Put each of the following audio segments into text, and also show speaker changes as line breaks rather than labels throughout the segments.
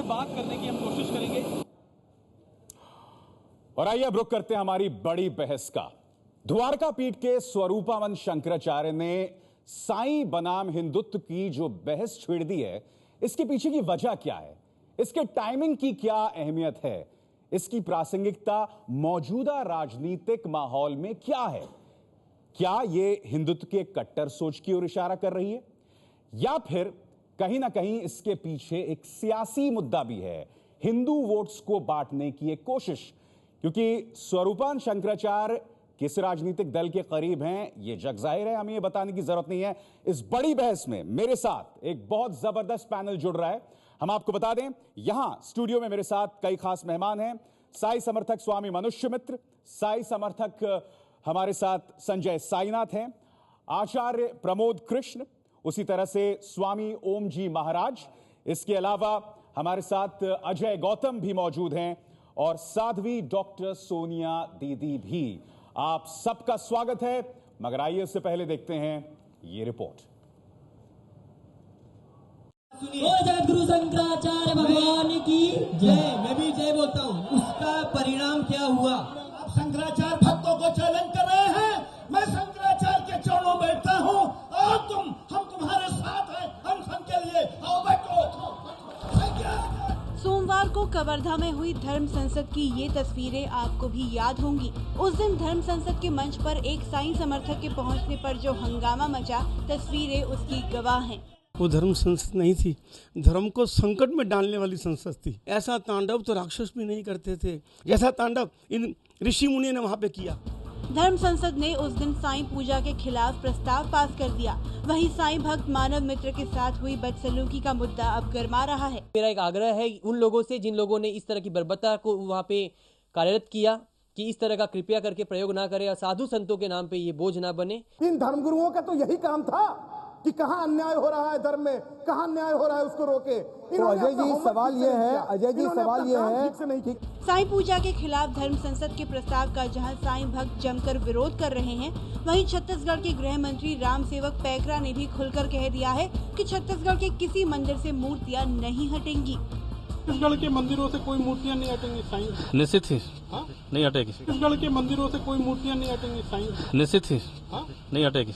बात करने की हम कोशिश करेंगे।
और आइए अब रुक करते हैं हमारी बड़ी बहस का। द्वारका पीठ के स्वरूपानंद शंकराचार्य ने साईं बनाम हिंदुत्व की जो बहस छेड़ दी है, इसके पीछे की वजह क्या है, इसके टाइमिंग की क्या अहमियत है, इसकी प्रासंगिकता मौजूदा राजनीतिक माहौल में क्या है? क्या यह हिंदुत्व के कट्टर सोच की ओर इशारा कर रही है, या फिर कहीं ना कहीं इसके पीछे एक सियासी मुद्दा भी है, हिंदू वोट्स को बांटने की एक कोशिश? क्योंकि स्वरूपानंद शंकराचार्य किस राजनीतिक दल के करीब हैं, यह जग जाहिर है, हमें यह बताने की जरूरत नहीं है। इस बड़ी बहस में मेरे साथ एक बहुत जबरदस्त पैनल जुड़ रहा है। हम आपको बता दें, यहां स्टूडियो में मेरे साथ कई खास मेहमान हैं। साई समर्थक स्वामी मनुष्य मित्र, साई समर्थक हमारे साथ संजय साईनाथ हैं, आचार्य प्रमोद कृष्ण, उसी तरह से स्वामी ओम जी महाराज, इसके अलावा हमारे साथ अजय गौतम भी मौजूद हैं और साध्वी डॉक्टर सोनिया दीदी भी। आप सबका स्वागत है। मगर आइए उससे पहले देखते हैं ये रिपोर्ट।
जगद्गुरु शंकराचार्य भगवान की जय।
मैं भी जय बोलता हूँ। उसका परिणाम क्या हुआ?
शंकराचार्य भक्तों को चैलेंज कर रहे हैं। मैं शंकराचार्य के चरणों में बैठता हूँ और हम तुम्हारे साथ हैं, हम सबके लिए आओ बैठो।
सोमवार को कवर्धा में हुई धर्म संसद की ये तस्वीरें आपको भी याद होंगी। उस दिन धर्म संसद के मंच पर एक साईं समर्थक के पहुंचने पर जो हंगामा मचा, तस्वीरें उसकी गवाह हैं।
वो धर्म संसद नहीं थी, धर्म को संकट में डालने वाली संसद थी। ऐसा तांडव तो राक्षस भी नहीं करते थे जैसा तांडव इन ऋषि मुनि ने वहाँ पे किया।
धर्म संसद ने उस दिन साईं पूजा के खिलाफ प्रस्ताव पास कर दिया। वहीं साईं भक्त मानव मित्र के साथ हुई बदसलूकी का मुद्दा अब गर्मा रहा है।
मेरा एक आग्रह है उन लोगों से जिन लोगों ने इस तरह की बर्बरता को वहाँ पे कार्यरत किया कि इस तरह का कृपया करके प्रयोग ना करें और साधु संतों के नाम पे ये बोझ ना बने।
इन धर्मगुरुओं का तो यही काम था कि कहाँ अन्याय हो रहा है धर्म में, कहाँ अन्याय हो रहा है उसको रोके।
तो अजय जी सवाल ये है, अजय जी सवाल ये है,
साईं पूजा के खिलाफ धर्म संसद के प्रस्ताव का जहां साईं भक्त जमकर विरोध कर रहे हैं, वहीं छत्तीसगढ़ के गृह मंत्री राम सेवक पैकरा ने भी खुलकर कह दिया है कि छत्तीसगढ़ के किसी मंदिर से मूर्तियां नहीं हटेंगी।
छत्तीसगढ़ के मंदिरों से कोई मूर्तियाँ नहीं हटेंगी साईं।
निश्चित ही नहीं हटेगी।
छत्तीसगढ़ के मंदिरों से कोई मूर्तियाँ नहीं हटेंगी साईं।
निश्चित ही नहीं हटेगी।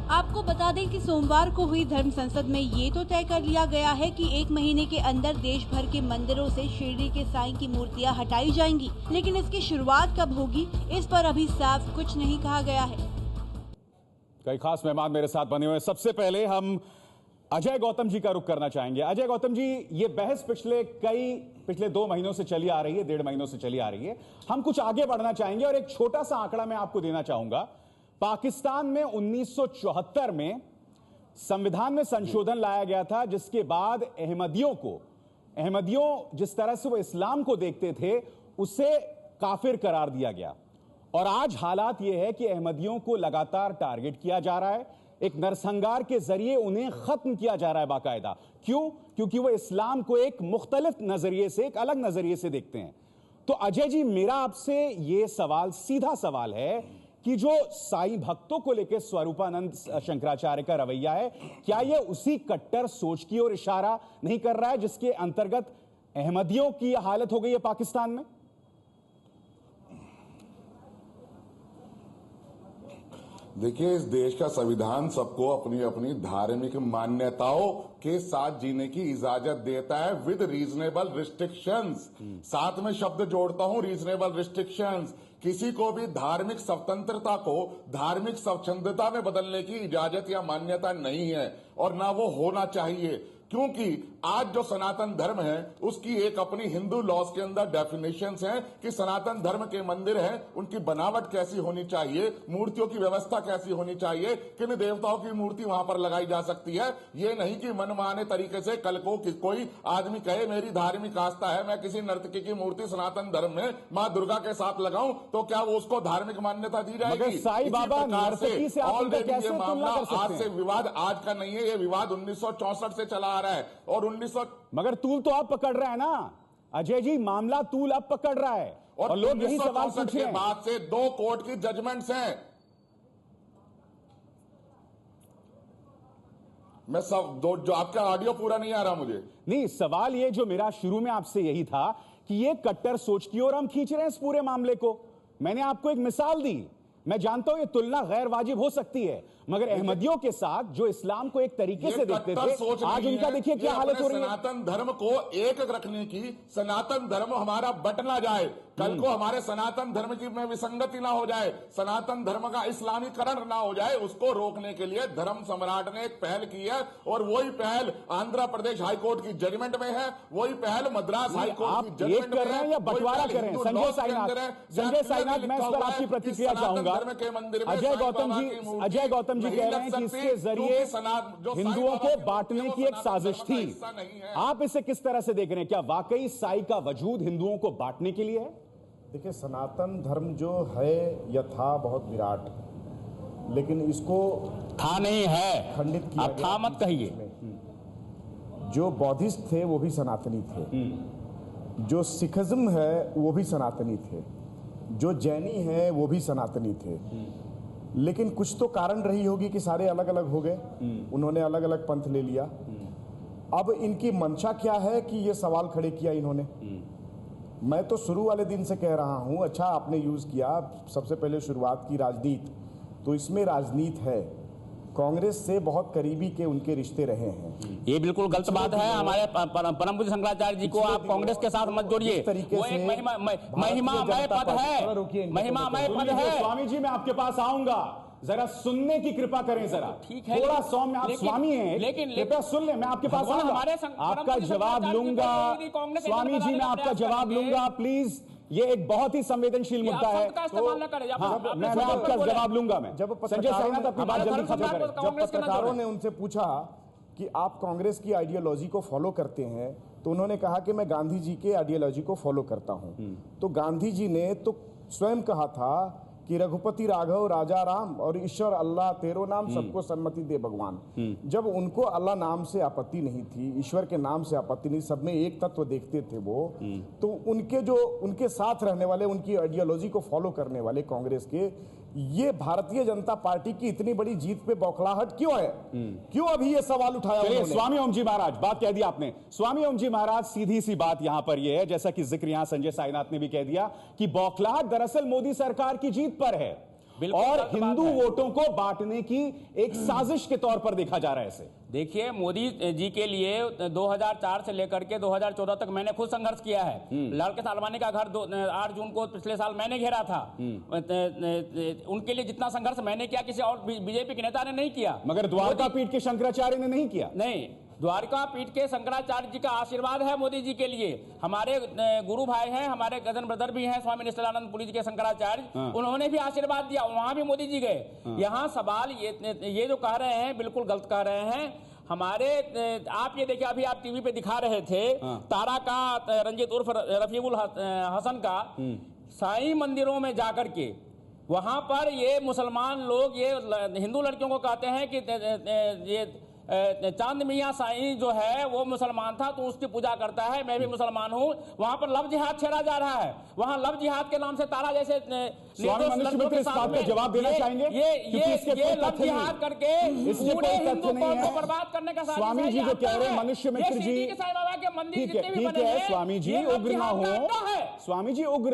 आपको बता दें कि सोमवार को हुई धर्म संसद में ये तो तय कर लिया गया है कि 1 महीने के अंदर देश भर के मंदिरों से शिरडी के साईं की मूर्तियां हटाई जाएंगी, लेकिन इसकी शुरुआत कब होगी, इस पर अभी साफ कुछ नहीं कहा गया है।
कई खास मेहमान मेरे साथ बने हुए हैं। सबसे पहले हम अजय गौतम जी का रुख करना चाहेंगे। अजय गौतम जी, ये बहस पिछले 2 महीनों से चली आ रही है, 1.5 महीनों से चली आ रही है। हम कुछ आगे बढ़ना चाहेंगे और एक छोटा सा आंकड़ा मैं आपको देना चाहूंगा। पाकिस्तान में 1974 में संविधान में संशोधन लाया गया था, जिसके बाद अहमदियों जिस तरह से वो इस्लाम को देखते थे उसे काफिर करार दिया गया। और आज हालात ये है कि अहमदियों को लगातार टारगेट किया जा रहा है, एक नरसंहार के जरिए उन्हें खत्म किया जा रहा है बाकायदा। क्यों? क्योंकि वो इस्लाम को एक मुख्तलिफ नजरिए से, एक अलग नजरिए से देखते हैं। तो अजय जी, मेरा आपसे ये सवाल, सीधा सवाल है कि जो साईं भक्तों को लेकर स्वरूपानंद शंकराचार्य का रवैया है, क्या यह उसी कट्टर सोच की ओर इशारा नहीं कर रहा है जिसके अंतर्गत अहमदियों की हालत हो गई है पाकिस्तान में?
देखिए, इस देश का संविधान सबको अपनी अपनी धार्मिक मान्यताओं के साथ जीने की इजाजत देता है विद रीजनेबल रिस्ट्रिक्शंस। साथ में शब्द जोड़ता हूं, रीजनेबल रिस्ट्रिक्शंस। किसी को भी धार्मिक स्वतंत्रता को धार्मिक स्वच्छंदता में बदलने की इजाजत या मान्यता नहीं है और ना वो होना चाहिए, क्योंकि आज जो सनातन धर्म है उसकी एक अपनी हिंदू लॉज के अंदर डेफिनेशंस हैं कि सनातन धर्म के मंदिर हैं, उनकी बनावट कैसी होनी चाहिए, मूर्तियों की व्यवस्था कैसी होनी चाहिए, किन देवताओं की मूर्ति वहां पर लगाई जा सकती है। ये नहीं कि मनमाने तरीके से कल को कोई आदमी कहे मेरी धार्मिक आस्था है, मैं किसी नर्तकी की मूर्ति सनातन धर्म में मां दुर्गा के साथ लगाऊं, तो क्या वो उसको धार्मिक मान्यता दी जाएगी?
साईं बाबा नर्तकी से
ऑलरेडी ये मामला आज से विवाद आज का नहीं है, ये विवाद 1964 से चला आ रहा है और 1900।
मगर तूल तो आप पकड़ रहा है ना अजय जी, मामला तूल अब पकड़ रहा है और लोग यही सवाल पूछ रहे हैं।
बाद से 2 कोर्ट की जजमेंट्स हैं। मैं सब जो आपका ऑडियो पूरा नहीं आ रहा मुझे।
नहीं, सवाल ये जो मेरा शुरू में आपसे यही था कि ये कट्टर सोच की ओर हम खींच रहे हैं इस पूरे मामले को। मैंने आपको एक मिसाल दी, मैं जानता हूं ये तुलना गैर वाजिब हो सकती है, मगर अहमदियों के साथ जो इस्लाम को एक तरीके से देखते थे, आज उनका देखिए क्या हालत हो रही है।
सनातन धर्म को एक रखने की, सनातन धर्म हमारा बट ना जाए, कल को हमारे सनातन धर्म की में विसंगति ना हो जाए, सनातन धर्म का इस्लामीकरण ना हो जाए, उसको रोकने के लिए धर्म सम्राट ने एक पहल की है और वही पहल आंध्र प्रदेश हाईकोर्ट की जजमेंट में है, वही पहल मद्रास हाईकोर्ट की जजमेंट
कर रहे हैं या बंटवारा कर रहे हैं? संजय साईनाथ, मैं इस पर आपकी प्रतिक्रिया चाहूंगा। अजय गौतम जी कह रहे हैं कि इसके जरिए हिंदुओं को बांटने की एक साजिश थी। आप इसे किस तरह से देख रहे हैं? क्या वाकई साई का वजूद हिंदुओं को बांटने के लिए है?
देखिए, सनातन धर्म जो है या था बहुत विराट, लेकिन इसको
था नहीं है,
खंडित किया
आप था मत कहिए।
जो बौद्धिस्ट थे वो भी सनातनी थे, जो सिखिज्म है वो भी सनातनी थे, जो जैनी है वो भी सनातनी थे, लेकिन कुछ तो कारण रही होगी कि सारे अलग अलग हो गए, उन्होंने अलग अलग पंथ ले लिया। अब इनकी मंशा क्या है कि ये सवाल खड़े किया इन्होंने? मैं तो शुरू वाले दिन से कह रहा हूं, अच्छा आपने यूज किया, सबसे पहले शुरुआत की राजनीति, तो इसमें राजनीति है, कांग्रेस से बहुत करीबी के उनके रिश्ते रहे हैं।
ये बिल्कुल गलत बात है। हमारे परम पूज्य शंकराचार्य जी को आप कांग्रेस के साथ मत जोड़िए। वो एक महिमामय पद है, महिमामय पद है।
स्वामी जी मैं आपके पास आऊंगा, जरा सुनने की कृपा करें जरा।
ठीक है,
थोड़ा सौम्य, आप स्वामी हैं, लेकिन कृपया सुन ले, मैं आपके पास आऊंगा, आपका जवाब लूंगा। स्वामी जी मैं आपका जवाब लूंगा, प्लीज। ये एक बहुत ही संवेदनशील मुद्दा है, तो मैं आपका जवाब लूंगा। मैं जब संजय साईनाथ अपनी बात जल्दी खत्म करें।
जब पत्रकारों ने उनसे पूछा कि आप कांग्रेस की आइडियोलॉजी को फॉलो करते हैं, तो उन्होंने कहा कि मैं गांधी जी के आइडियोलॉजी को फॉलो करता हूं। तो गांधी जी ने तो स्वयं कहा था कि रघुपति राघव राजा राम और ईश्वर अल्लाह तेरो नाम, सबको सम्मति दे भगवान। जब उनको अल्लाह नाम से आपत्ति नहीं थी, ईश्वर के नाम से आपत्ति नहीं, सब में एक तत्व देखते थे वो, तो उनके जो उनके साथ रहने वाले, उनकी आइडियोलॉजी को फॉलो करने वाले कांग्रेस के, ये भारतीय जनता पार्टी की इतनी बड़ी जीत पे बौखलाहट क्यों है? क्यों अभी ये सवाल उठाया उन्होंने?
स्वामी ओम जी महाराज, बात कह दी आपने। स्वामी ओम जी महाराज, सीधी सी बात यहां पर यह है, जैसा कि जिक्र यहां संजय साईनाथ ने भी कह दिया, कि बौखलाहट दरअसल मोदी सरकार की जीत पर है और हिंदू वोटों को बांटने की एक साजिश के तौर पर देखा जा रहा है इसे।
देखिए, मोदी जी के लिए 2004 से लेकर के 2014 तक मैंने खुद संघर्ष किया है। लड़के सालवानी का घर 8 जून को पिछले साल मैंने घेरा था। उनके लिए जितना संघर्ष मैंने किया, किसी और बीजेपी के नेता ने नहीं किया।
मगर द्वारका पीठ के शंकराचार्य ने नहीं किया।
नहीं, द्वारका पीठ के शंकराचार्य जी का आशीर्वाद है मोदी जी के लिए। हमारे गुरु भाई हैं, हमारे कजन ब्रदर भी हैं, स्वामी निश्चलानंद पुरी जी के शंकराचार्य, उन्होंने भी आशीर्वाद दिया, वहां भी मोदी जी गए। यहाँ सवाल ये जो कह रहे हैं बिल्कुल गलत कह रहे हैं। हमारे आप ये देखिए, अभी आप टीवी पे दिखा रहे थे तारा का, रंजीत उर्फ रफीकुल हसन का, साईं मंदिरों में जाकर के वहां पर ये मुसलमान लोग ये हिंदू लड़कियों को कहते हैं कि ये चांद मियां साईं जो है वो मुसलमान था तो उसकी पूजा करता है, मैं भी मुसलमान हूं। वहां पर लव जिहाद छेड़ा जा रहा है, वहां लव जिहाद के नाम से तारा जैसे
जवाब देना चाहेंगे।
ये लव जिहाद करके पूरे हिंदू कौम को बर्बाद करने का
स्वामी जी जो कह रहे हैं, मनुष्य मित्र जी,
साईं बाबा के मंदिर जितने भी
ठीक है स्वामी जी, उग्र ना हो, स्वामी जी उग्र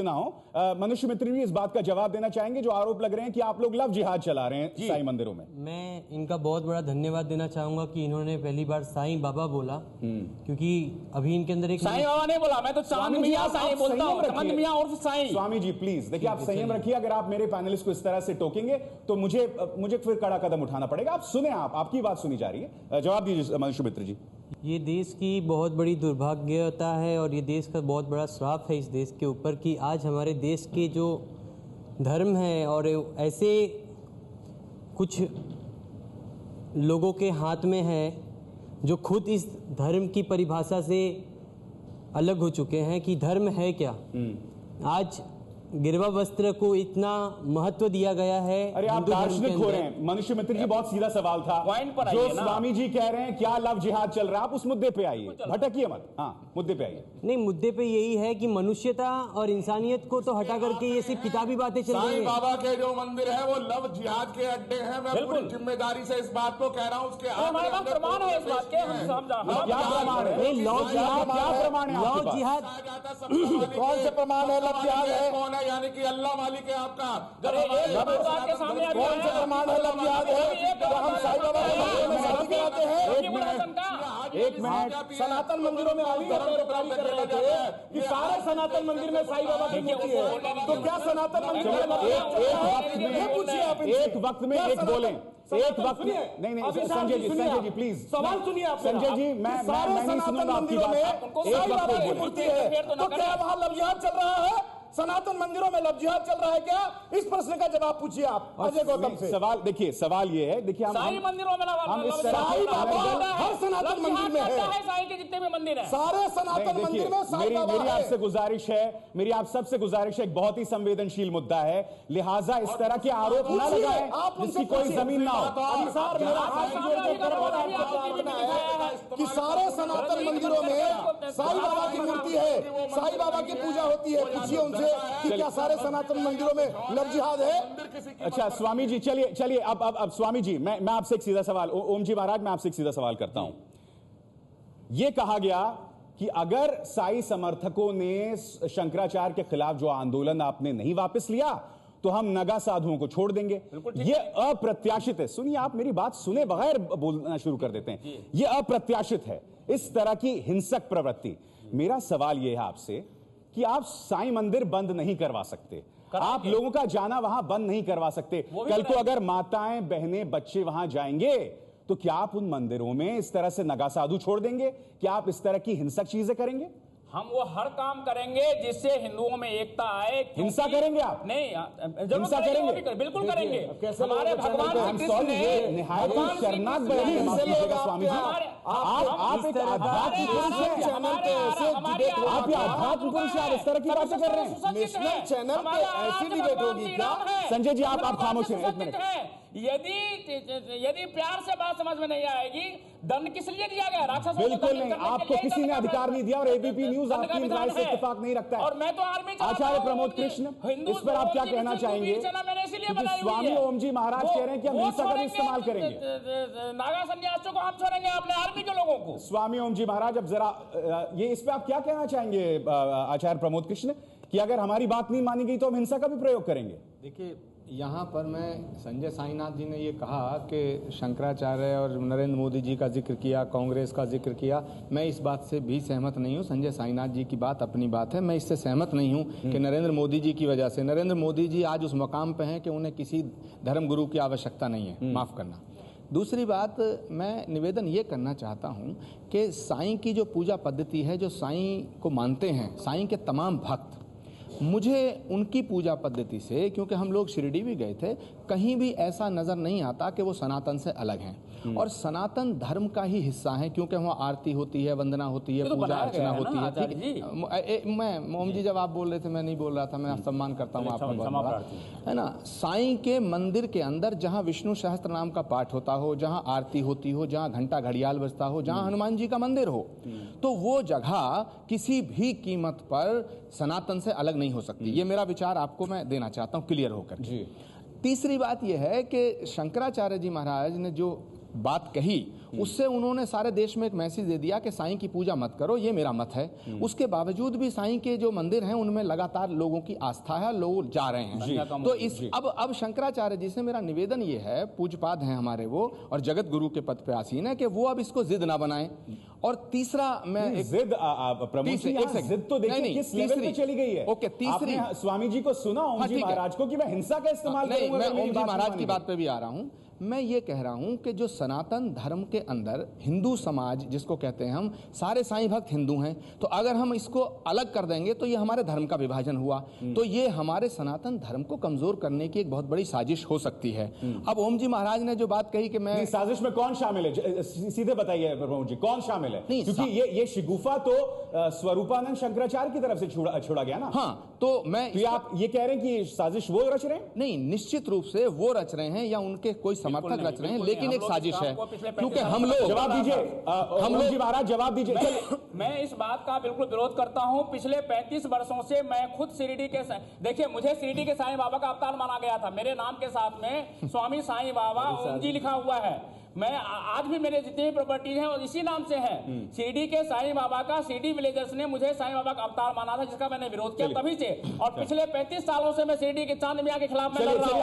ना हो। मनुष्य मित्र जी इस बात का जवाब देना चाहेंगे जो आरोप लग रहे हैं कि आप लोग लव जिहाद चला रहे हैं साईं मंदिरों में।
मैं इनका बहुत बड़ा धन्यवाद देना चाहूंगा कि इन्होंने पहली बार साईं बाबा बोला, क्योंकि अभी इनके अंदर एक
साईं बाबा नहीं बोला, मैं तो चांद मियां साईं बोलता हूं, चांद मियां उर्फ साईं।
स्वामी जी प्लीज देखिए, आप संयम रखिए। अगर आप मेरे पैनलिस्ट को इस तरह से टोकेंगे तो मुझे फिर कड़ा कदम उठाना पड़ेगा। आप सुने, आपकी बात सुनी जा रही है। जवाब दीजिए मनुष्य मित्र जी।
ये देश की बहुत बड़ी दुर्भाग्यता है और ये देश का बहुत बड़ा श्राप है इस देश के ऊपर कि आज हमारे देश के जो धर्म है और ऐसे कुछ लोगों के हाथ में है जो खुद इस धर्म की परिभाषा से अलग हो चुके हैं कि धर्म है क्या। आज गिरवा वस्त्र को इतना महत्व दिया गया है।
अरे आप दार्शनिक हो रहे हैं। मनुष्य मित्र जी, बहुत सीधा सवाल था।
पॉइंट पर
जो
आइए ना।
स्वामी जी कह रहे हैं क्या लव जिहाद चल रहा है, आप उस मुद्दे पे आइए, भटकिए मत। हाँ, मुद्दे पे आइए।
नहीं, मुद्दे पे यही है कि मनुष्यता और इंसानियत को तो हटा करके ये सिर्फ किताबी बातें चल रही
साईं
है।
बाबा के जो मंदिर है वो लव जिहाद के अड्डे हैं। मैं पूरी जिम्मेदारी से इस बात को कह रहा हूँ। उसके
हमारे पास प्रमाण है इस बात के।
क्या प्रमाण है?
नहीं, लव जिहाद
क्या प्रमाण है?
लव जिहाद
कौन से प्रमाण है? लव जिहाद है कौन है? यानी कि अल्लाह मालिक है आपका।
आपके सामने
कौन से प्रमाण है? लव जिहाद है तो हम साईं बाबा के मंदिरों में शादी कराते हैं।
एक मिनट,
सनातन मंदिरों में आप धर्म को प्राप्त कर रहे थे कि सारे सनातन मंदिर में साईं बाबा की मूर्ति है, तो क्या सनातन मंदिर
एक वक्त में एक बोले, एक वक्त में नहीं, संजय जी प्लीज
सवाल सुनिए आप।
संजय जी, मैं नहीं सुनूंगा आपकी बात।
साईं बाबा की मूर्ति है, तो क्या वहां लव जिहाद चल रहा है? सनातन मंदिरों में लव जिहाद चल रहा है क्या? इस प्रश्न का जवाब पूछिए आप अजय गौतम से।
सवाल देखिए, सवाल ये है, देखिए
सारी मंदिरों में
साईं बाबा हर सनातन मंदिर में है।
साईं के जितने भी मंदिर हैं
सारे सनातन मंदिर में साईं बाबा
मेरी
है।
आपसे गुजारिश है, मेरी आप सबसे गुजारिश है, एक बहुत ही संवेदनशील मुद्दा है, लिहाजा इस तरह के आरोप न लगाएं जिसकी कोई जमीन ना हो।
कि सारे सनातन मंदिरों में साईं बाबा की मूर्ति है, साईं बाबा की पूजा होती है। पूछिए उनसे कि क्या सारे सनातन मंदिरों में लव जिहाद है?
अच्छा स्वामी जी, चलिए अब स्वामी जी, मैं आपसे एक सीधा सवाल, ओम जी महाराज, मैं आपसे एक सीधा सवाल करता हूं। यह कहा गया कि अगर साई समर्थकों ने शंकराचार्य के खिलाफ जो आंदोलन आपने नहीं वापस लिया तो हम नगा साधुओं को छोड़ देंगे। यह अप्रत्याशित है। सुनिए, आप मेरी बात सुने बगैर बोलना शुरू कर देते हैं। यह अप्रत्याशित है, इस तरह की हिंसक प्रवृत्ति। मेरा सवाल यह है आपसे कि आप साईं मंदिर बंद नहीं करवा सकते, आप लोगों का जाना वहां बंद नहीं करवा सकते। कल को अगर माताएं, बहनें, बच्चे वहां जाएंगे तो क्या आप उन मंदिरों में इस तरह से नगा साधु छोड़ देंगे? क्या आप इस तरह की हिंसक चीजें करेंगे?
हम वो हर काम करेंगे जिससे हिंदुओं में एकता आए।
हिंसा करेंगे आप?
नहीं,
हिंसा करेंगे,
बिल्कुल करेंगे। हमारे भगवान श्री कृष्ण ने
निहायत शर्मनाक बयान स्वामी जी। आप एक आध्यात्म पुरुष हैं, आप आध्यात्म पुरुष हैं, इस तरह की बातें कर रहे हैं।
नेशनल चैनल पे ऐसी डिबेट होगी क्या?
संजय जी, आप खामोश हैं, एक मिनट।
यदि प्यार से बात समझ में नहीं आएगी, दंड किस लिए दिया गया? राक्षसों को
बिल्कुल नहीं, आपको किसी ने अधिकार नहीं दिया और एबीपी न्यूज आपकी इन राय से इत्तेफाक नहीं रखता है।
और मैं तो आर्मी
आचार्य प्रमोद कृष्ण, इस पर आप क्या कहना चाहेंगे? स्वामी ओम जी महाराज कह रहे हैं कि हम हिंसा का भी इस्तेमाल करेंगे।
नागा सन्यासियों को हम छोड़ेंगे, अपने आर्मी के लोगों को।
स्वामी ओम जी महाराज, अब जरा ये इस पे आप क्या कहना चाहेंगे आचार्य प्रमोद कृष्ण, कि अगर हमारी बात नहीं मानी गई तो हम हिंसा का भी प्रयोग करेंगे?
देखिए, यहाँ पर मैं, संजय साईनाथ जी ने ये कहा कि शंकराचार्य और नरेंद्र मोदी जी का जिक्र किया, कांग्रेस का जिक्र किया, मैं इस बात से भी सहमत नहीं हूँ। संजय साईनाथ जी की बात अपनी बात है, मैं इससे सहमत नहीं हूँ कि नरेंद्र मोदी जी की वजह से। नरेंद्र मोदी जी आज उस मकाम पे हैं कि उन्हें किसी धर्मगुरु की आवश्यकता नहीं है, माफ़ करना। दूसरी बात, मैं निवेदन ये करना चाहता हूँ कि साईं की जो पूजा पद्धति है, जो साईं को मानते हैं, साईं के तमाम भक्त, मुझे उनकी पूजा पद्धति से, क्योंकि हम लोग शिरडी भी गए थे, कहीं भी ऐसा नज़र नहीं आता कि वो सनातन से अलग हैं और सनातन धर्म का ही हिस्सा है, क्योंकि वहाँ आरती होती है, वंदना होती है, पूजा अर्चना होती है। मैं मोम जी, जब आप बोल रहे थे मैं नहीं बोल रहा था, मैं सम्मान करता हूँ आपका, है ना। साईं के मंदिर के अंदर जहाँ विष्णु सहस्त्र नाम का पाठ होता हो, जहाँ आरती होती हो, जहाँ घंटा घड़ियाल बजता हो, जहाँ हनुमान जी का मंदिर हो, तो वो जगह किसी भी कीमत पर सनातन से अलग नहीं हो सकती। ये मेरा विचार आपको मैं देना चाहता हूँ क्लियर होकर जी। तीसरी बात यह है कि शंकराचार्य जी महाराज ने जो बात कही, उससे उन्होंने सारे देश में एक मैसेज दे दिया कि साईं की पूजा मत करो, ये मेरा मत है। उसके बावजूद भी साईं के जो मंदिर हैं उनमें लगातार लोगों की आस्था है, लोग जा रहे हैं। तो इस अब शंकराचार्य जी से मेरा निवेदन ये है, पूज्यपाद हैं हमारे वो और जगत गुरु के पद पे आसीन है, कि वो अब इसको जिद ना बनाएं। और तीसरा, मैं
जिद तो देखिए किस लेवल पे चली गई है।
ओके, तीसरी,
स्वामी जी को सुना ओम जी महाराज को कि मैं हिंसा का इस्तेमाल करूंगा।
मैं ओम जी महाराज की बात पे भी आ रहा हूं। मैं ये कह रहा हूं कि जो सनातन धर्म के अंदर हिंदू समाज जिसको कहते हैं हम, सारे साईं भक्त हिंदू हैं, तो अगर हम इसको अलग कर देंगे तो ये हमारे धर्म का विभाजन हुआ, तो ये हमारे सनातन धर्म को कमजोर करने की एक बहुत बड़ी साजिश हो सकती है। अब ओम जी महाराज ने जो बात कही कि मैं
साजिश में कौन शामिल है, सीधे बताइए प्रभु जी, कौन शामिल है? क्योंकि ये शिगुफा तो स्वरूपानंद शंकराचार्य की तरफ से छोड़ा गया ना।
हाँ, तो मैं
आप ये कह रहे हैं कि साजिश वो रच रहे हैं?
नहीं, निश्चित रूप से वो रच रहे हैं या उनके कोई समर्थक रच रहे हैं, लेकिन एक साजिश है, क्योंकि हम लोग।
जवाब दीजिए, हम लोग महाराज जवाब दीजिए।
मैं इस बात का बिल्कुल विरोध करता हूं। पिछले 35 वर्षों से मैं खुद शिरडी के, देखिए मुझे शिरडी के साईं बाबा का अवतार माना गया था। मेरे नाम के साथ में स्वामी साईं बाबा ओम जी लिखा हुआ है। मैं आज भी मेरे जितनी भी प्रॉपर्टीज हैं और इसी नाम से है। शिरडी के साईं बाबा का, शिरडी विलेजर्स ने मुझे साईं बाबा का अवतार माना था, जिसका मैंने विरोध किया तभी से, और पिछले 35 सालों से मैं शिरडी के चांद मियां के खिलाफ मैं लड़ रहा हूं।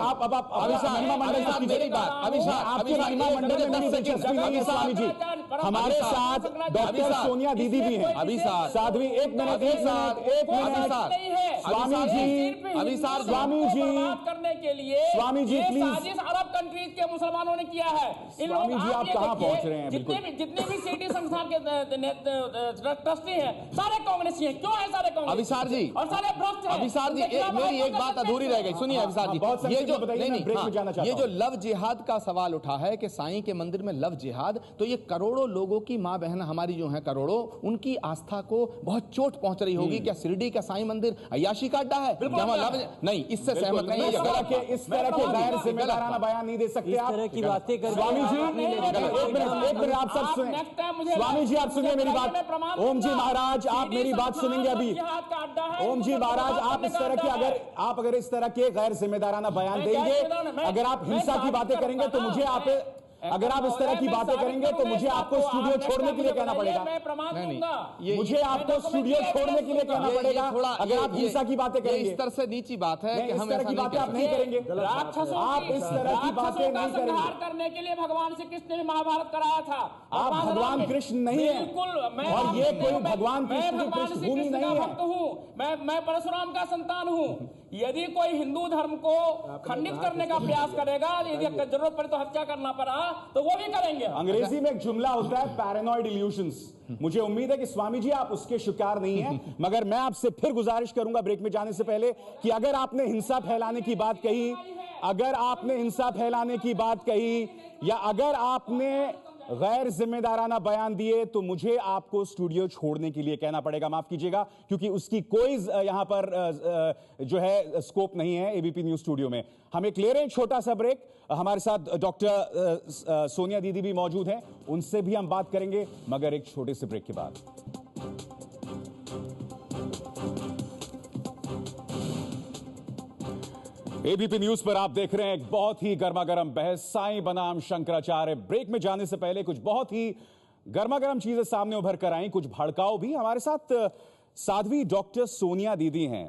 हमारे साथ डॉक्टर सोनिया दीदी भी हैं। साध्वी, एक मिनट स्वामी जी, स्वामी जी
करने के लिए
स्वामी जी प्लीज,
साजिश अरब कंट्रीज के मुसलमानों ने किया है।
स्वामी जी आप कहां पहुंच रहे हैं?
जितने भी सिटी संस्थान के ट्रस्टी हैं सारे कांग्रेसी हैं। क्यों है सारे कांग्रेसी?
अभिसार जी
और सारे भ्रष्ट हैं।
अभिसार जी, मेरी एक बात अधूरी रह गई, सुनिए अभिसार जी, ये जो ये जो लव जिहाद का सवाल उठा है कि साईं के मंदिर में लव जिहाद, तो ये करोड़ों लोगों की माँ बहन हमारी जो है करोड़ों, उनकी आस्था को बहुत चोट पहुंच रही होगी। क्या शिरडी का साईं मंदिर अय्याशी का अड्डा है? नहीं, इससे सहमत नहीं।
इस तरह के गैर जिम्मेदाराना बयान नहीं दे सकते आप।
की बातें कर
स्वामी जी एक मिनट आप सब सुने। स्वामी जी आप सुनिए मेरी बात। ओम जी महाराज आप मेरी बात सुनेंगे अभी। ओम जी महाराज आप इस तरह के अगर इस तरह के गैर जिम्मेदाराना बयान देंगे, अगर आप हिंसा की बातें करेंगे तो मुझे अगर आप इस तरह की बातें करेंगे तो मुझे आपको स्टूडियो छोड़ने के लिए कहना पड़ेगा। मुझे आपको स्टूडियो छोड़ने के लिए कहना पड़ेगा अगर आप हिंसा की बातें करेंगे।
इस तरह से नीची बात है कि हम
इस तरह की बातें आप नहीं करेंगे। आप इस तरह की बातें नहीं करेंगे।
करने के लिए भगवान श्री कृष्ण ने महाभारत कराया था।
आप भगवान कृष्ण नहीं है, और ये कोई भगवान कृष्ण की पृष्ठभूमि नहीं है।
मैं परशुराम का संतान हूँ। यदि कोई हिंदू धर्म को खंडित करने का प्रयास करेगा, यदि जरूरत पड़े तो हत्या करना पड़ा तो वो भी करेंगे।
अंग्रेजी में एक जुमला होता है पैरानॉइड इल्यूशंस। मुझे उम्मीद है कि स्वामी जी आप उसके शिकार नहीं हैं, मगर मैं आपसे फिर गुजारिश करूंगा ब्रेक में जाने से पहले कि अगर आपने हिंसा फैलाने की बात कही, या अगर आपने गैर जिम्मेदाराना बयान दिए तो मुझे आपको स्टूडियो छोड़ने के लिए कहना पड़ेगा। माफ कीजिएगा, क्योंकि उसकी कोई यहां पर जो है स्कोप नहीं है एबीपी न्यूज स्टूडियो में। हम एक ले रहे हैं छोटा सा ब्रेक। हमारे साथ डॉक्टर सोनिया दीदी भी मौजूद हैं, उनसे भी हम बात करेंगे, मगर एक छोटे से ब्रेक के बाद। एबीपी न्यूज पर आप देख रहे हैं एक बहुत ही गर्मागर्म बहस, साईं बनाम शंकराचार्य। ब्रेक में जाने से पहले कुछ बहुत ही गर्मागर्म चीजें सामने उभर कर आई, कुछ भड़काऊ भी। हमारे साथ साध्वी डॉक्टर सोनिया दीदी हैं।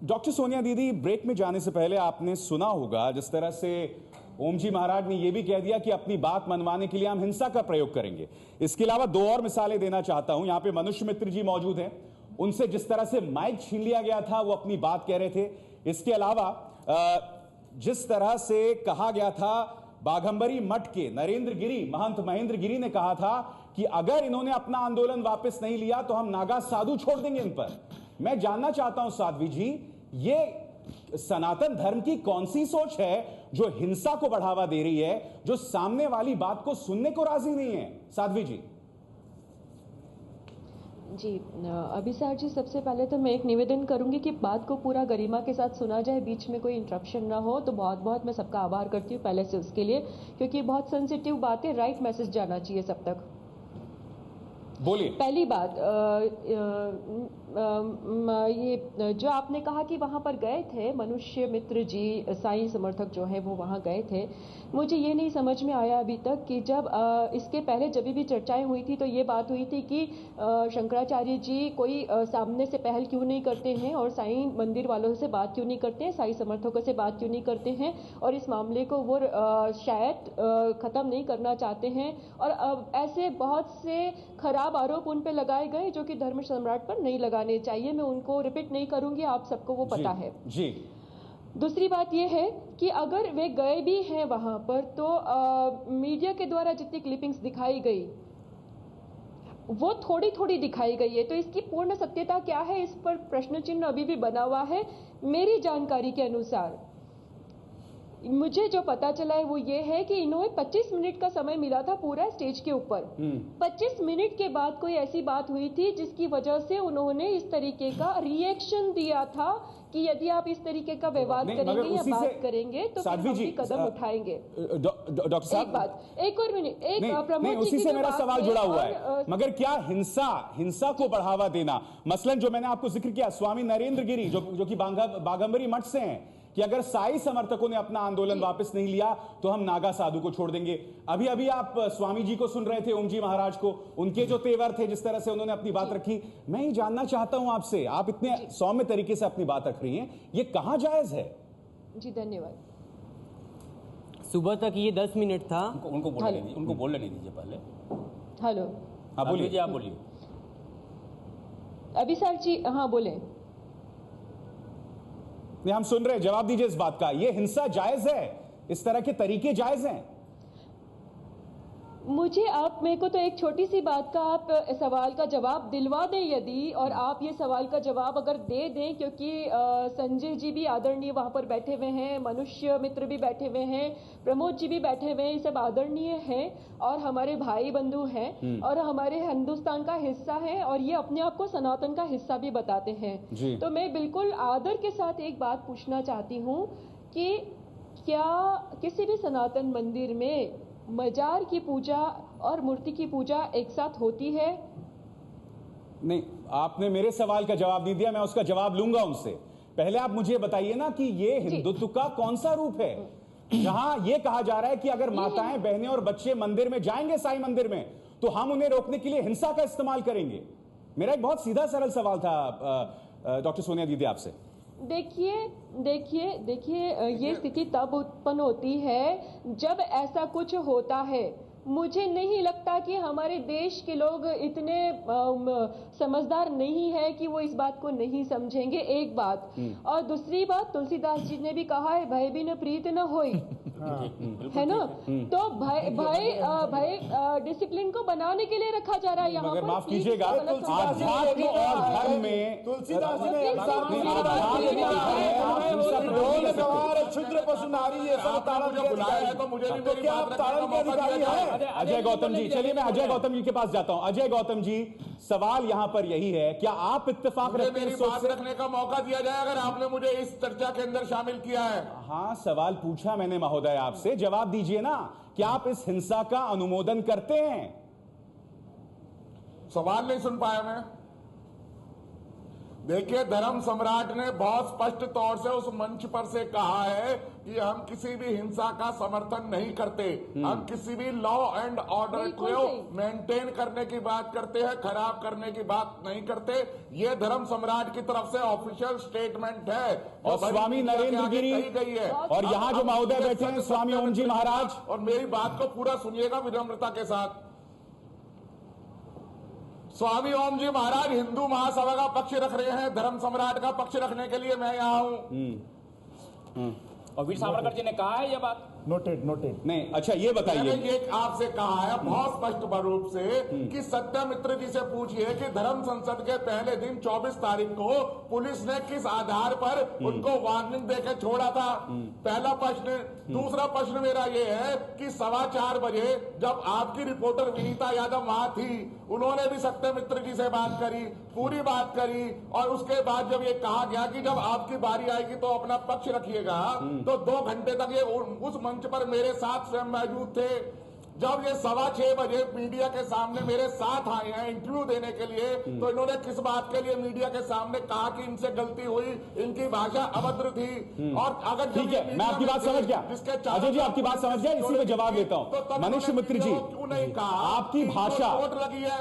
डॉक्टर सोनिया दीदी, ब्रेक में जाने से पहले आपने सुना होगा जिस तरह से ओम जी महाराज ने यह भी कह दिया कि अपनी बात मनवाने के लिए हम हिंसा का प्रयोग करेंगे। इसके अलावा दो और मिसालें देना चाहता हूं। यहां पे मनुष्य मित्र जी मौजूद हैं, उनसे जिस तरह से माइक छीन लिया गया था, वो अपनी बात कह रहे थे। इसके अलावा जिस तरह से कहा गया था, बाघंबरी मठ के नरेंद्र गिरी, महंत महेंद्र गिरी ने कहा था कि अगर इन्होंने अपना आंदोलन वापस नहीं लिया तो हम नागा साधु छोड़ देंगे इन पर। मैं जानना चाहता हूं साध्वी जी, ये सनातन धर्म की कौन सी सोच है जो हिंसा को बढ़ावा दे रही है, जो सामने वाली बात को सुनने को राजी नहीं है? साध्वी जी।
जी अभिसार जी, सबसे पहले तो मैं एक निवेदन करूंगी कि बात को पूरा गरिमा के साथ सुना जाए, बीच में कोई इंटरप्शन ना हो। तो बहुत बहुत मैं सबका आभार करती हूँ पहले से उसके लिए, क्योंकि बहुत सेंसिटिव बात है, राइट मैसेज जाना चाहिए सब तक।
बोलिए।
पहली बात, ये जो आपने कहा कि वहाँ पर गए थे मनुष्य मित्र जी, साईं समर्थक जो है वो वहाँ गए थे, मुझे ये नहीं समझ में आया अभी तक कि जब इसके पहले जब भी चर्चाएं हुई थी तो ये बात हुई थी कि शंकराचार्य जी कोई सामने से पहल क्यों नहीं करते हैं और साईं मंदिर वालों से बात क्यों नहीं करते हैं, साईं समर्थकों से बात क्यों नहीं करते हैं, और इस मामले को वो शायद ख़त्म नहीं करना चाहते हैं। और ऐसे बहुत से खराब आरोप उन पे लगाए गए जो कि धर्म सम्राट पर नहीं लगाने चाहिए। मैं उनको रिपीट नहीं करूंगी, आप सबको वो पता है।
जी।
दूसरी बात यह है कि अगर वे गए भी हैं वहां पर तो मीडिया के द्वारा जितनी क्लिपिंग्स दिखाई गई वो थोड़ी थोड़ी दिखाई गई है, तो इसकी पूर्ण सत्यता क्या है इस पर प्रश्न चिन्ह अभी भी बना हुआ है। मेरी जानकारी के अनुसार मुझे जो पता चला है वो ये है कि इन्होंने 25 मिनट का समय मिला था पूरा स्टेज के ऊपर। 25 मिनट के बाद कोई ऐसी बात हुई थी जिसकी वजह से उन्होंने इस तरीके का रिएक्शन दिया था कि यदि आप इस तरीके का व्यवहार करेंगे या बात करेंगे तो फिर हम भी कदम उठाएंगे।
डॉक्टर साहब
एक और मिनट, एक प्रमोद जी
उसी से मेरा सवाल जुड़ा हुआ है, मगर क्या हिंसा को बढ़ावा देना, मसलन जो मैंने आपको जिक्र किया स्वामी नरेंद्र गिरी जो कि बाघंबरी मठ से हैं कि अगर साई समर्थकों ने अपना आंदोलन वापस नहीं लिया तो हम नागा साधु को छोड़ देंगे। अभी अभी आप स्वामी जी को सुन रहे थे, ओम जी महाराज को, उनके जो तेवर थे, जिस तरह से उन्होंने अपनी बात रखी। मैं ये जानना चाहता हूं आपसे, आप इतने सौम्य तरीके से अपनी बात रख रही हैं, ये कहां जायज है?
जी धन्यवाद।
सुबह तक ये 10 मिनट था।
उनको बोलने नहीं दीजिए पहले।
हेलो,
हाँ बोलिए, आप बोलिए।
अभिसार जी, हाँ बोले।
नहीं, हम सुन रहे हैं, जवाब दीजिए इस बात का, ये हिंसा जायज है, इस तरह के तरीके जायज हैं?
मुझे आप मेरे को तो एक छोटी सी बात का आप सवाल का जवाब दिलवा दें यदि, और आप ये सवाल का जवाब अगर दे दें, क्योंकि संजय जी भी आदरणीय वहाँ पर बैठे हुए हैं, मनुष्य मित्र भी बैठे हुए हैं, प्रमोद जी भी बैठे हुए हैं, ये सब आदरणीय हैं और हमारे भाई बंधु हैं और हमारे हिंदुस्तान का हिस्सा हैं और ये अपने आप को सनातन का हिस्सा भी बताते हैं। तो मैं बिल्कुल आदर के साथ एक बात पूछना चाहती हूँ कि क्या किसी भी सनातन मंदिर में मजार की पूजा और मूर्ति की पूजा एक साथ होती है?
नहीं, आपने मेरे सवाल का जवाब नहीं दिया, मैं उसका जवाब लूंगा उनसे। पहले आप मुझे बताइए ना कि ये हिंदुत्व का कौन सा रूप है जहां ये कहा जा रहा है कि अगर माताएं, बहनें और बच्चे मंदिर में जाएंगे, साईं मंदिर में, तो हम उन्हें रोकने के लिए हिंसा का इस्तेमाल करेंगे। मेरा एक बहुत सीधा सरल सवाल था डॉक्टर सोनिया दीदी आपसे।
देखिए ये स्थिति तब उत्पन्न होती है जब ऐसा कुछ होता है। मुझे नहीं लगता कि हमारे देश के लोग इतने समझदार नहीं है कि वो इस बात को नहीं समझेंगे, एक बात। और दूसरी बात, तुलसीदास जी ने भी कहा है, भय भी न प्रीत न होई, है ना? तो भय डिसिप्लिन को बनाने के लिए रखा जा रहा है यहाँ पर।
माफ कीजिएगा, आध्यात्म और धर्म में
तुलसीदास जी ने क्षुद्र पशु नारी ये सब तारण के अधिकारी है, तो मुझे भी मेरी बात रखने का मौका दिया जाए।
अजय गौतम जी, चलिए मैं अजय गौतम जी के पास जाता हूं। अजय गौतम जी, सवाल यहां पर यही है, क्या आप इत्तेफाक रखते हैं?
मेरी बात रखने का मौका दिया जाए अगर आपने मुझे इस चर्चा के अंदर शामिल किया है।
हाँ, सवाल पूछा मैंने महोदय आपसे, जवाब दीजिए ना, क्या आप इस हिंसा का अनुमोदन करते हैं?
सवाल नहीं सुन पाया मैं। देखिए, धर्म सम्राट ने बहुत स्पष्ट तौर से उस मंच पर से कहा है कि हम किसी भी हिंसा का समर्थन नहीं करते, हम किसी भी लॉ एंड ऑर्डर को मेंटेन करने की बात करते हैं, खराब करने की बात नहीं करते। ये धर्म सम्राट की तरफ से ऑफिशियल स्टेटमेंट है
और स्वामी नरेंद्र गिरी
गई है।
और यहाँ जो महोदय बैठे हैं स्वामी ओम जी महाराज,
और मेरी बात को पूरा सुनिएगा विनम्रता के साथ। स्वामी ओम जी महाराज हिंदू महासभा का पक्ष रख रहे हैं, धर्म सम्राट का पक्ष रखने के लिए मैं यहाँ हूँ।
और वीर सावरकर जी ने कहा है ये बात।
नोटेड
नहीं, अच्छा ये बताइए,
मैंने ये आपसे कहा है बहुत स्पष्ट रूप से कि सत्यमित्र जी से पूछिए कि धर्म संसद के पहले दिन 24 तारीख को पुलिस ने किस आधार पर उनको वार्निंग देकर छोड़ा था। पहला प्रश्न। दूसरा प्रश्न मेरा ये है कि 4:15 बजे जब आपकी रिपोर्टर विनीता यादव वहां थी, उन्होंने भी सत्यमित्र जी से बात करी, पूरी बात करी, और उसके बाद जब ये कहा गया कि जब आपकी बारी आएगी तो अपना पक्ष रखिएगा, तो 2 घंटे तक ये उस मंच पर मेरे साथ स्वयं मौजूद थे। जब ये 6:15 बजे मीडिया के सामने मेरे साथ आए हैं इंटरव्यू देने के लिए, तो इन्होंने किस बात के लिए मीडिया के सामने कहा कि इनसे गलती हुई, इनकी भाषा अभद्र थी। और अगर
ठीक है, मैं आपकी बात समझ गया अजय जी, आपकी बात समझ गया, इसी में जवाब देता हूँ। मनुष्य मित्र जी, आपकी भाषा,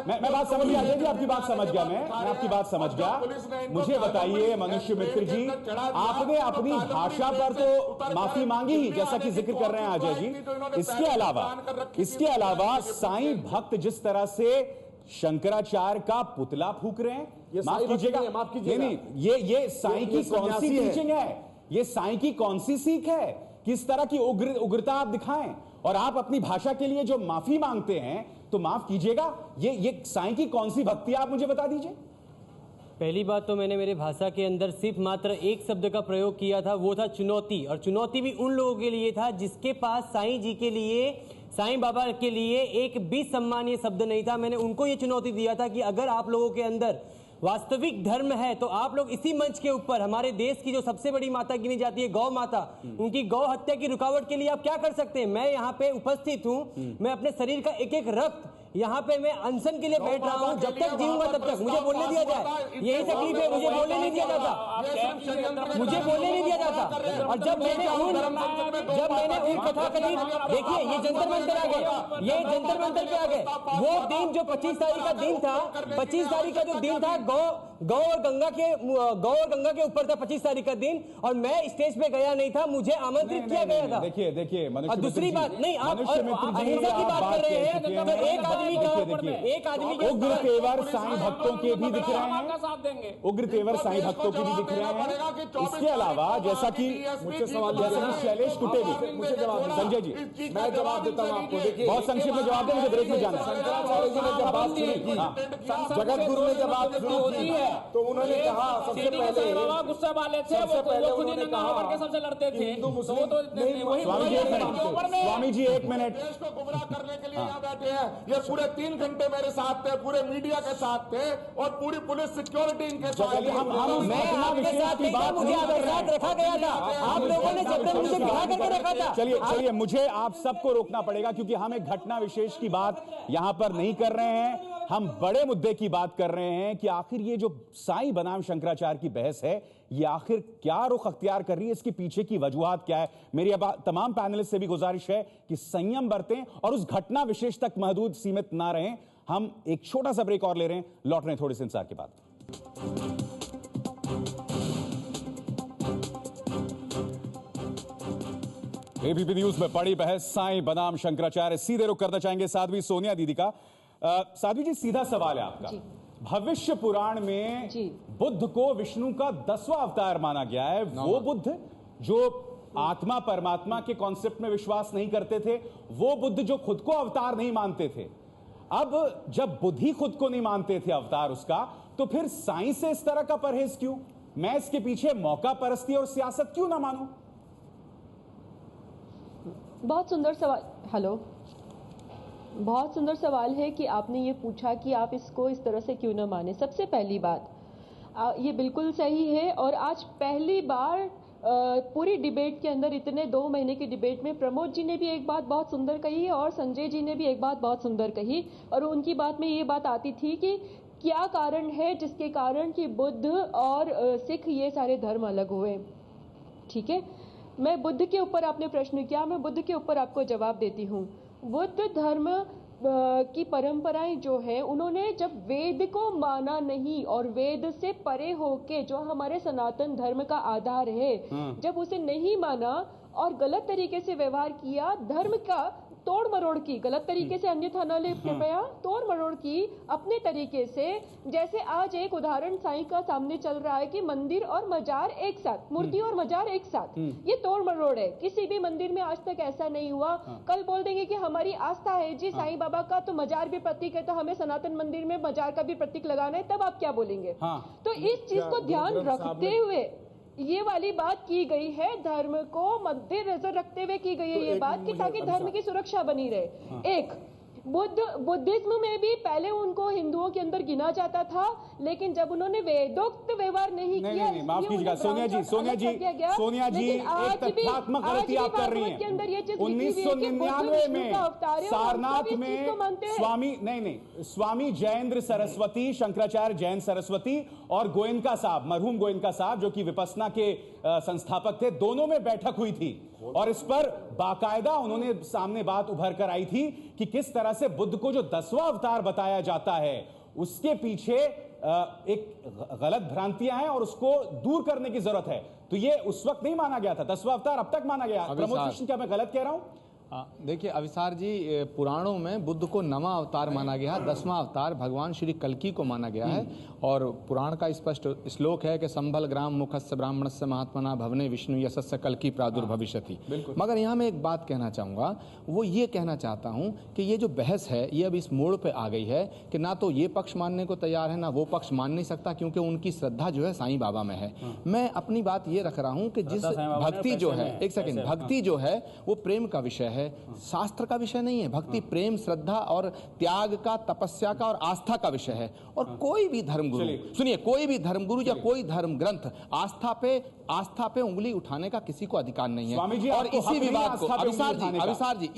मैं बात समझ गया अजय जी, आपकी बात समझ गया, मैं आपकी बात समझ गया। मुझे बताइए मनुष्य मित्र जी, आपने अपनी भाषा पर तो माफी मांगी ही, जैसा कि जिक्र कर रहे हैं अजय जी, इसके अलावा साईं भक्त जिस तरह से शंकराचार्य का पुतला फूक रहे हैं, माफ कीजिएगा, नहीं, ये साईं की कौन सी टीचिंग है? ये साईं की कौन सी सीख है? किस तरह की उग्रता आप दिखाएं? और आप अपनी भाषा के लिए जो माफी मांगते हैं, तो माफ कीजिएगा, ये साईं की कौन सी भक्ति है, आप मुझे बता दीजिए।
पहली बात तो मैंने मेरे भाषा के अंदर सिर्फ मात्र एक शब्द का प्रयोग किया था, वो था चुनौती। और चुनौती भी उन लोगों के लिए था जिसके पास साईं जी के लिए, साईं बाबा के लिए एक भी सम्मानीय शब्द नहीं था। मैंने उनको ये चुनौती दिया था कि अगर आप लोगों के अंदर वास्तविक धर्म है तो आप लोग इसी मंच के ऊपर हमारे देश की जो सबसे बड़ी माता गिनी जाती है, गौ माता, उनकी गौ हत्या की रुकावट के लिए आप क्या कर सकते हैं? मैं यहाँ पे उपस्थित हूँ, मैं अपने शरीर का एक एक रक्त यहाँ पे मैं अनशन के लिए बैठ रहा हूँ, जब तक जीऊंगा तब तक मुझे बोलने दिया जाए। यही तकलीफ है, मुझे बोलने नहीं दिया जाता, मुझे बोलने नहीं दिया जाता। और जब मैंने उन कथाकथित, देखिए ये जंतर मंतर आ गए, ये जंतर मंतर पे आ गए। वो दिन जो 25 तारीख का दिन था, 25 तारीख का जो दिन था, गौ और गंगा के ऊपर था 25 तारीख का दिन, और मैं स्टेज पे गया नहीं था, मुझे आमंत्रित किया गया था।
देखिए
और दूसरी बात नहीं, आप अहिंसा की बात कर रहे हैं, तो एक आदमी के
उग्र तेवर साईं भक्तों के भी दिख रहे हैं, उग्र तेवर साईं भक्तों के भी दिख रहे हैं। इसके अलावा जैसा कि मुझसे सवाल, जैसा कि शैलेश कुटे भी, मुझे जवाब, संजय जी मैं जवाब देता हूं आपको। देखिए बहुत संक्षिप्त में जवाब दें, मुझे ब्रेक में जाना है। शंकराचार्य जी ने जब बात शुरू की, जगत गुरु ने जब बात शुरू की, तो उन्होंने कहा सबसे पहले
गुस्सा वाले थे, वो खुद ही नंगा होकर के सबसे लड़ते थे।
हिंदू मुस्लिम, स्वामी जी एक मिनट,
देश को गुमराह करने के लिए यहाँ बैठे हैं। ये पूरे 3 घंटे मेरे साथ थे, पूरे मीडिया के साथ थे, और पूरी पुलिस सिक्योरिटी इनके साथ।
रखा गया था, आप लोगों ने जबरन मुझे बिठा करके रखा था।
चलिए मुझे आप सबको रोकना पड़ेगा, क्योंकि हम एक घटना विशेष की बात यहां पर नहीं कर रहे हैं, हम बड़े मुद्दे की बात कर रहे हैं कि आखिर ये जो साईं बनाम शंकराचार्य की बहस है, ये आखिर क्या रुख अख्तियार कर रही है, इसके पीछे की वजूहात क्या है। मेरी तमाम पैनलिस्ट से भी गुजारिश है कि संयम बरतें और उस घटना विशेष तक महदूद सीमित ना रहें। हम एक छोटा सा ब्रेक और ले रहे हैं, लौट रहे हैं थोड़े से इंतजार के बाद। एबीपी न्यूज में बड़ी बहस, साईं बनाम शंकराचार्य। सीधे रुख करना चाहेंगे साध्वी सोनिया दीदी का। साध्वी जी, सीधा सवाल है आपका। भविष्य पुराण में बुद्ध को विष्णु का 10वां अवतार माना गया है। वो बुद्ध जो आत्मा परमात्मा के कॉन्सेप्ट में विश्वास नहीं करते थे, वो बुद्ध जो खुद को अवतार नहीं मानते थे। अब जब बुद्ध ही खुद को नहीं मानते थे अवतार उसका, तो फिर साईं से इस तरह का परहेज क्यों? मैं इसके पीछे मौका परस्ती और सियासत क्यों ना मानूं?
बहुत सुंदर सवाल। हेलो, बहुत सुंदर सवाल है कि आपने ये पूछा कि आप इसको इस तरह से क्यों ना माने। सबसे पहली बात, ये बिल्कुल सही है। और आज पहली बार पूरी डिबेट के अंदर, इतने 2 महीने की डिबेट में, प्रमोद जी ने भी एक बात बहुत सुंदर कही है और संजय जी ने भी एक बात बहुत सुंदर कही। और उनकी बात में ये बात आती थी कि क्या कारण है जिसके कारण कि बुद्ध और सिख ये सारे धर्म अलग हुए। ठीक है, मैं बुद्ध के ऊपर आपने प्रश्न किया, मैं बुद्ध के ऊपर आपको जवाब देती हूँ। बुद्ध धर्म की परंपराएं जो है, उन्होंने जब वेद को माना नहीं और वेद से परे होके जो हमारे सनातन धर्म का आधार है, जब उसे नहीं माना और गलत तरीके से व्यवहार किया, धर्म का तोड़ मरोड़ की, गलत तरीके से अन्यथा न ले कृपया, तोड़ मरोड़ की अपने तरीके से। जैसे आज एक उदाहरण साईं का सामने चल रहा है कि मंदिर और मजार एक साथ, मूर्ति और मजार एक साथ, ये तोड़ मरोड़ है। किसी भी मंदिर में आज तक ऐसा नहीं हुआ। कल बोल देंगे कि हमारी आस्था है जी साईं बाबा का, तो मजार भी प्रतीक है, तो हमें सनातन मंदिर में मजार का भी प्रतीक लगाना है, तब आप क्या बोलेंगे? तो इस चीज को ध्यान रखते हुए ये वाली बात की गई है, धर्म को मद्देनजर रखते हुए की गई है ये बात कि ताकि धर्म की सुरक्षा बनी रहे। एक बुद्धिज्म में भी पहले उनको हिंदुओं के अंदर गिना जाता था, लेकिन जब उन्होंने वेदोक्त व्यवहार नहीं किया,
माफ कीजिएगा सोनिया जी एक तथ्यात्मक गलती आप कर रही हैं। 1999 में सारनाथ में स्वामी जयेंद्र सरस्वती, शंकराचार्य जैन सरस्वती और गोयनका साहब, मरहूम गोयनका साहब जो कि विपस्सना के संस्थापक थे, दोनों में बैठक हुई थी और इस पर बाकायदा उन्होंने सामने बात उभर कर आई थी कि किस तरह से बुद्ध को जो 10वां अवतार बताया जाता है उसके पीछे एक गलत भ्रांतियां हैं और उसको दूर करने की जरूरत है। तो ये उस वक्त नहीं माना गया था, 10वां अवतार अब तक माना गया। प्रमोद कृष्ण, क्या मैं गलत कह रहा हूं?
देखिए अविसार जी, पुराणों में बुद्ध को 9वां अवतार माना गया है, 10वां अवतार भगवान श्री कल्कि को माना गया है। और पुराण का स्पष्ट श्लोक है कि संभल ग्राम मुखस्य ब्राह्मणस्य महात्मना भवने विष्णु यशस्य कल्कि प्रादुर्भविष्यति। मगर यहाँ मैं एक बात कहना चाहूँगा, वो ये कहना चाहता हूँ कि ये जो बहस है ये अब इस मोड़ पे आ गई है कि ना तो ये पक्ष मानने को तैयार है ना वो पक्ष मान नहीं सकता, क्योंकि उनकी श्रद्धा जो है साईं बाबा में है। मैं अपनी बात ये रख रहा हूँ कि जिस भक्ति जो है, एक सेकंड, भक्ति जो है वो प्रेम का विषय है, शास्त्र का विषय नहीं है। भक्ति प्रेम, श्रद्धा और त्याग का, तपस्या का और आस्था का विषय है। और कोई भी धर्मगुरु, सुनिए, कोई भी धर्मगुरु या कोई धर्म ग्रंथ आस्था पे उंगली उठाने का किसी को अधिकार नहीं है। और इसी विवाद को अविसार जी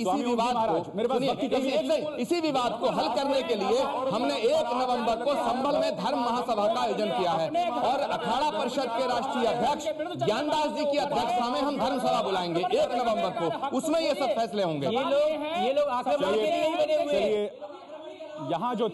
इसी विवाद को हल करने के लिए हमने 1 नवंबर को संभल में धर्म महासभा का आयोजन किया है और अखाड़ा परिषद के राष्ट्रीय अध्यक्ष ज्ञानदास जी की अध्यक्षता में हम धर्म सभा बुलाएंगे 1 नवंबर को। उसमें ये सब फैसले होंगे।
ये लोग आक्रमण के लिए ही बने हुए हैं।
यहाँ जो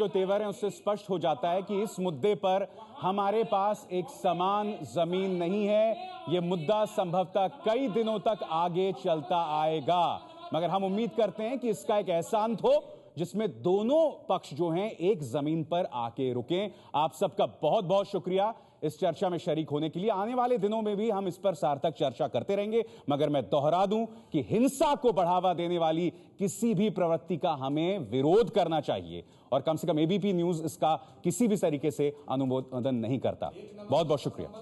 तेवर हैं उससे स्पष्ट हो जाता है कि इस मुद्दे पर हमारे पास एक समान जमीन नहीं है। ये मुद्दा संभवतः कई दिनों तक आगे चलता आएगा, मगर हम उम्मीद करते हैं कि इसका एक ऐसा अंत हो जिसमें दोनों पक्ष जो हैं एक जमीन पर आके रुकें। आप सबका बहुत बहुत शुक्रिया इस चर्चा में शरीक होने के लिए। आने वाले दिनों में भी हम इस पर सार्थक चर्चा करते रहेंगे, मगर मैं दोहरा दूं कि हिंसा को बढ़ावा देने वाली किसी भी प्रवृत्ति का हमें विरोध करना चाहिए और कम से कम एबीपी न्यूज इसका किसी भी तरीके से अनुमोदन नहीं करता। बहुत बहुत शुक्रिया।